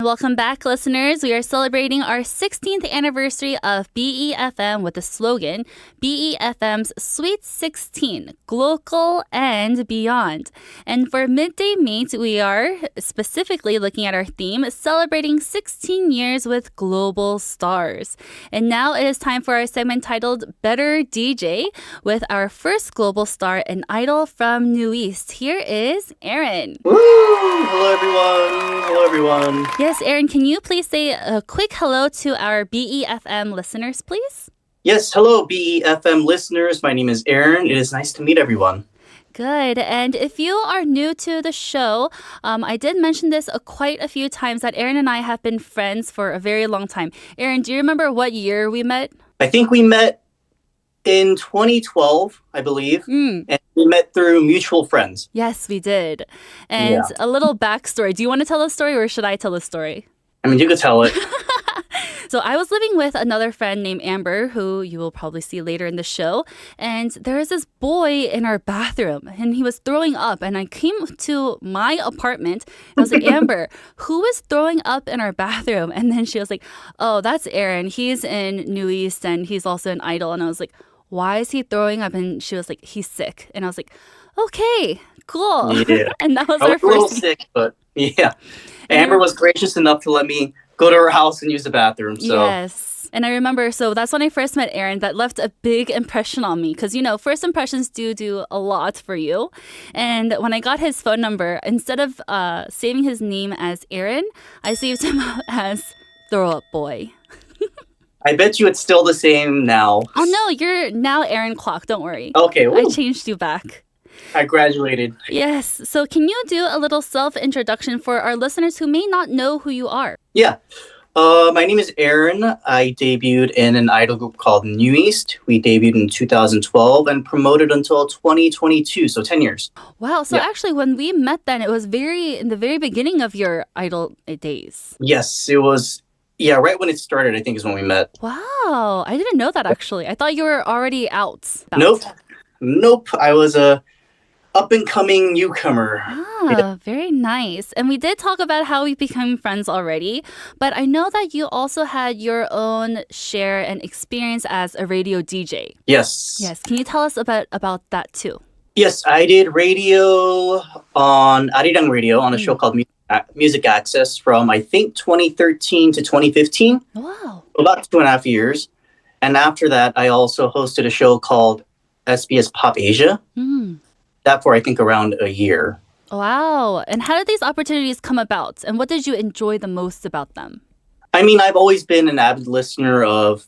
Welcome back, listeners. We are celebrating our 16th anniversary of BeFM with the slogan, BeFM's Sweet 16, Global and Beyond. And for Midday Meet, we are specifically looking at our theme, celebrating 16 years with global stars. And now it is time for our segment titled Better DJ with our first global star and idol from NewIst. Here is Aaron. Woo! Hello, everyone. Hello, everyone. Yes, Aaron, can you please say a quick hello to our BeFM listeners, please? Yes, hello, BeFM listeners. My name is Aaron. It is nice to meet everyone. Good. And if you are new to the show, I did mention this quite a few times that Aaron and I have been friends for a very long time. Aaron, do you remember what year we met? I think we met in 2012, I believe, and we met through mutual friends. Yes, we did. And a little backstory. Do you want to tell a story or should I tell a story? I mean, you could tell it. So I was living with another friend named Amber, who you will probably see later in the show. And there was this boy in our bathroom, and he was throwing up. And I came to my apartment, and I was like, Amber, who is throwing up in our bathroom? And then she was like, oh, that's Aaron. He's in NewIsT, and he's also an idol. And I was like, why is he throwing up? And she was like, he's sick. And I was like, okay, cool. Yeah. And that was I our was a little first. sick, but yeah. Amber was gracious enough to let me go to her house and use the bathroom. So. Yes. And I remember, so that's when I first met Aaron. That left a big impression on me because, you know, first impressions do a lot for you. And when I got his phone number, instead of saving his name as Aaron, I saved him as Throw Up Boy. I bet you it's still the same now. Oh, no, you're now Aaron Clock. Don't worry. Okay. I changed you back. I graduated. Yes. So can you do a little self-introduction for our listeners who may not know who you are? Yeah. My name is Aaron. I debuted in an idol group called NewIs트. We debuted in 2012 and promoted until 2022, so 10 years. Wow. So actually, when we met then, it was in the very beginning of your idol days. Yes, it was. Yeah, right when it started, I think is when we met. Wow. I didn't know that, actually. I thought you were already out. Nope. I was a up-and-coming newcomer. Very nice. And we did talk about how we became friends already, but I know that you also had your own share and experience as a radio DJ. Yes. Yes. Can you tell us about that too? Yes, I did radio on Arirang Radio on a show called Music Access from, I think, 2013 to 2015. Wow. About 2.5 years. And after that, I also hosted a show called SBS Pop Asia. That for, I think, around a year. Wow. And how did these opportunities come about? And what did you enjoy the most about them? I mean, I've always been an avid listener of,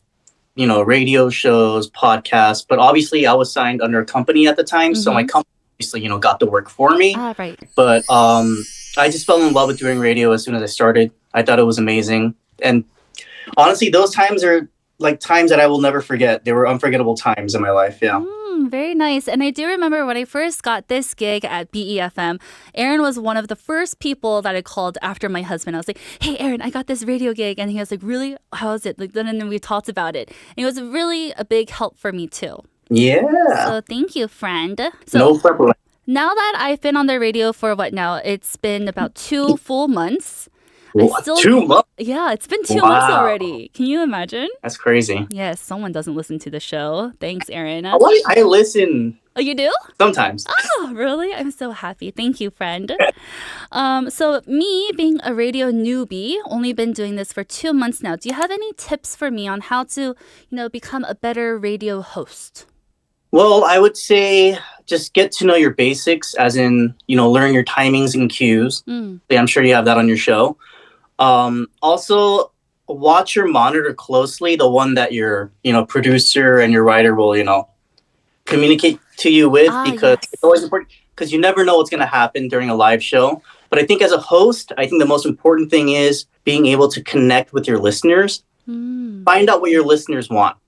you know, radio shows, podcasts, but obviously I was signed under a company at the time. So my company obviously, you know, got the work for me. Right. But I just fell in love with doing radio as soon as I started. I thought it was amazing. And honestly, those times are like times that I will never forget. They were unforgettable times in my life. Yeah. Very nice. And I do remember when I first got this gig at BeFM, Aaron was one of the first people that I called after my husband. I was like, hey, Aaron, I got this radio gig. And he was like, really? How is it? Like, and then we talked about it. And it was really a big help for me too. Yeah. So thank you, friend. So no problem. Now that I've been on the radio for what now? It's been about 2 full months. 2 months? Yeah, it's been 2 months already. Can you imagine? That's crazy. Yes, someone doesn't listen to the show. Thanks, Aaron. I listen. Oh, you do? Sometimes. Oh, really? I'm so happy. Thank you, friend. So me being a radio newbie, only been doing this for 2 months now. Do you have any tips for me on how to, become a better radio host? Well, I would say just get to know your basics, as in, learn your timings and cues. I'm sure you have that on your show. Also, watch your monitor closely, the one that your, producer and your writer will, communicate to you with, because it's always important, because you never know what's going to happen during a live show. But I think as a host, I think the most important thing is being able to connect with your listeners. Find out what your listeners want.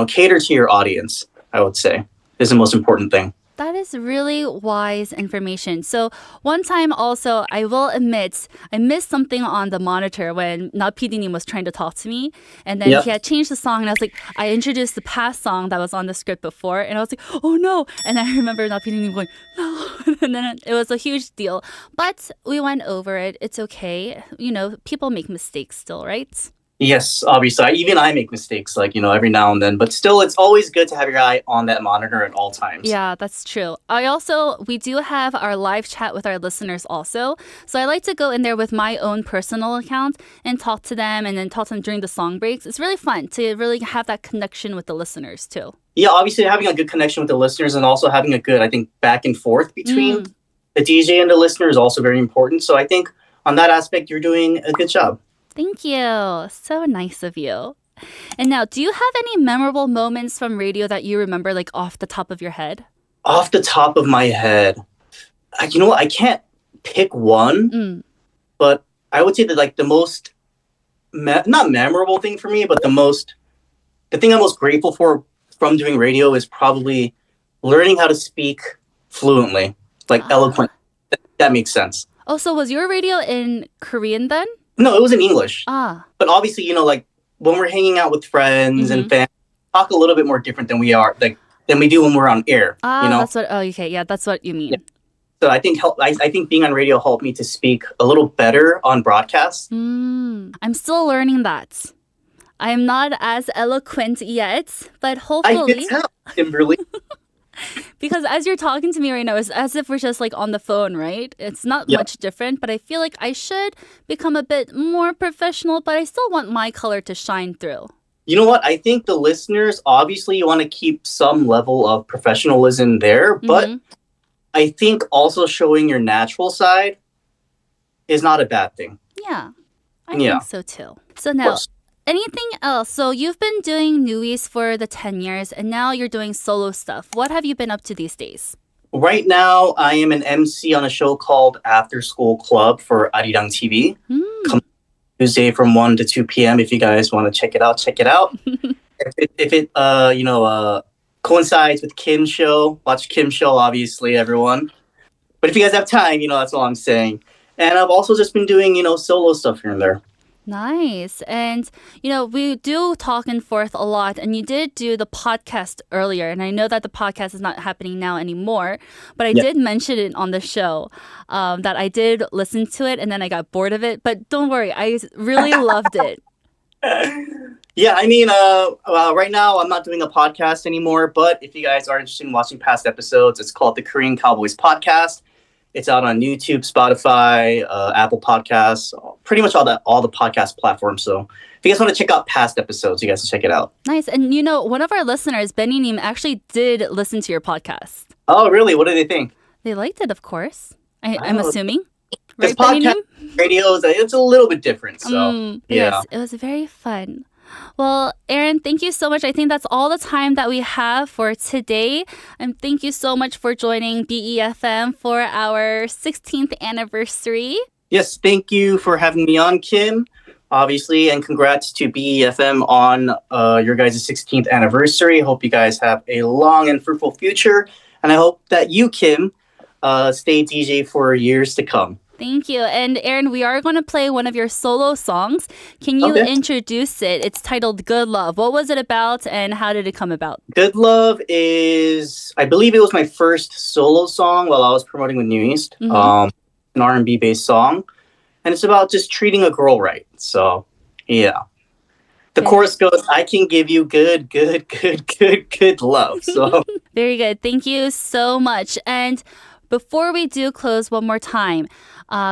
Cater to your audience, I would say, is the most important thing. That is really wise information. So one time also, I will admit, I missed something on the monitor when PD님 was trying to talk to me. And then he had changed the song and I was like, I introduced the past song that was on the script before. And I was like, oh no. And I remember PD님 going, no. And then it was a huge deal. But we went over it. It's okay. You know, people make mistakes still, right? Yes, obviously. Even I make mistakes, like, every now and then. But still, it's always good to have your eye on that monitor at all times. Yeah, that's true. We do have our live chat with our listeners also. So I like to go in there with my own personal account and talk to them and then talk to them during the song breaks. It's really fun to really have that connection with the listeners too. Yeah, obviously having a good connection with the listeners and also having a good, I think, back and forth between the DJ and the listener is also very important. So I think on that aspect, you're doing a good job. Thank you. So nice of you. And now, do you have any memorable moments from radio that you remember, like off the top of your head? Off the top of my head, you know what? I can't pick one, but I would say that like the most, not memorable thing for me, but the thing I'm most grateful for from doing radio is probably learning how to speak fluently, like eloquent. That makes sense. Oh, so was your radio in Korean then? No, it was in English. But obviously, like when we're hanging out with friends and fans, talk a little bit more different than we do when we're on air. That's what. Oh, okay, yeah, that's what you mean. Yeah. So I think being on radio helped me to speak a little better on broadcast. I'm still learning that. I'm not as eloquent yet, but hopefully. I can tell, Kimberly. Because as you're talking to me right now, it's as if we're just like on the phone, right? It's not much different, but I feel like I should become a bit more professional, but I still want my color to shine through. You know what? I think the listeners, obviously you want to keep some level of professionalism there, but I think also showing your natural side is not a bad thing. Yeah, I think so too. So now, anything else? So you've been doing 뉴이스트 for the 10 years, and now you're doing solo stuff. What have you been up to these days? Right now, I am an MC on a show called After School Club for Arirang TV. Come Tuesday from 1 to 2 p.m. If you guys want to check it out, check it out. if it coincides with Kim's show, watch Kim's show, obviously, everyone. But if you guys have time, that's all I'm saying. And I've also just been doing, solo stuff here and there. Nice. And, we do talk and forth a lot. And you did do the podcast earlier. And I know that the podcast is not happening now anymore. But I did mention it on the show that I did listen to it and then I got bored of it. But don't worry, I really loved it. Yeah, I mean, right now I'm not doing a podcast anymore. But if you guys are interested in watching past episodes, it's called the Korean Cowboys Podcast. It's out on YouTube, Spotify, Apple Podcasts, pretty much all the podcast platforms. So if you guys want to check out past episodes, you guys can check it out. Nice. And one of our listeners, Benny Nim, actually did listen to your podcast. Oh, really? What did they think? They liked it, of course. I'm assuming. Right, podcast radio, it's a little bit different. So Yes, it was very fun. Well, Aaron, thank you so much. I think that's all the time that we have for today. And thank you so much for joining BeFM for our 16th anniversary. Yes, thank you for having me on, Kim, obviously. And congrats to BeFM on your guys' 16th anniversary. Hope you guys have a long and fruitful future. And I hope that you, Kim, stay DJ for years to come. Thank you. And Aaron, we are going to play one of your solo songs. Can you introduce it? It's titled Good Love. What was it about and how did it come about? Good Love is, I believe it was my first solo song while I was promoting with 뉴이스트. An R&B based song. And it's about just treating a girl right. So, yeah. The chorus goes, I can give you good love. So very good. Thank you so much. And before we do close one more time,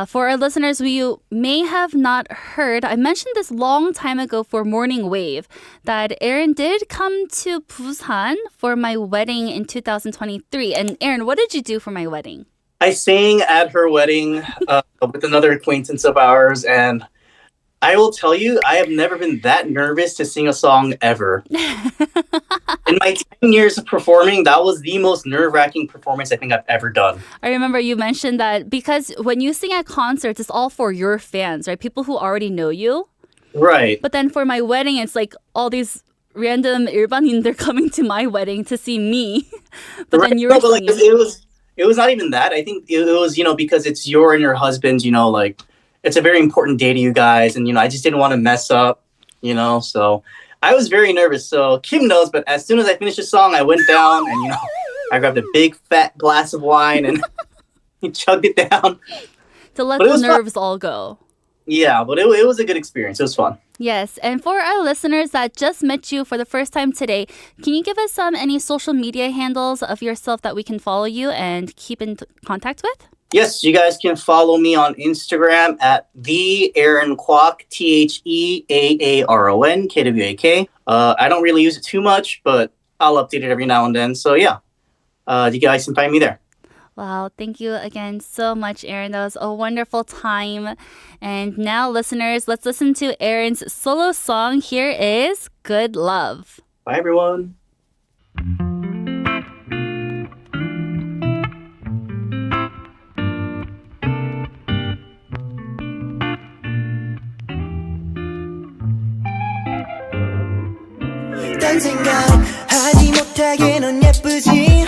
for our listeners who you may have not heard, I mentioned this long time ago for Morning Wave that Aaron did come to Busan for my wedding in 2023. And Aaron, what did you do for my wedding? I sang at her wedding with another acquaintance of ours, and I will tell you, I have never been that nervous to sing a song ever. In my 10 years of performing, that was the most nerve-wracking performance I think I've ever done. I remember you mentioned that because when you sing at concerts, it's all for your fans, right? People who already know you. Right. But then for my wedding, it's like all these random 일반인들 coming to my wedding to see me. But right. then you were But, like, singing. it was not even that. I think it was, because it's your and your husband's, like, it's a very important day to you guys. And, I just didn't want to mess up, so I was very nervous. So Kim knows, but as soon as I finished the song, I went down and, I grabbed a big fat glass of wine and chugged it down. To let the nerves all go. Yeah, but it was a good experience. It was fun. Yes, and for our listeners that just met you for the first time today, can you give us any social media handles of yourself that we can follow you and keep in contact with? Yes, you guys can follow me on Instagram at the Aaron Kwok, TheAaron KWAK. I don't really use it too much, but I'll update it every now and then. So yeah, you guys can find me there. Wow, thank you again so much, Aaron. That was a wonderful time. And now, listeners, let's listen to Aaron's solo song. Here is Good Love. Bye, everyone. 딴 생각 하지 못하게 넌 예쁘지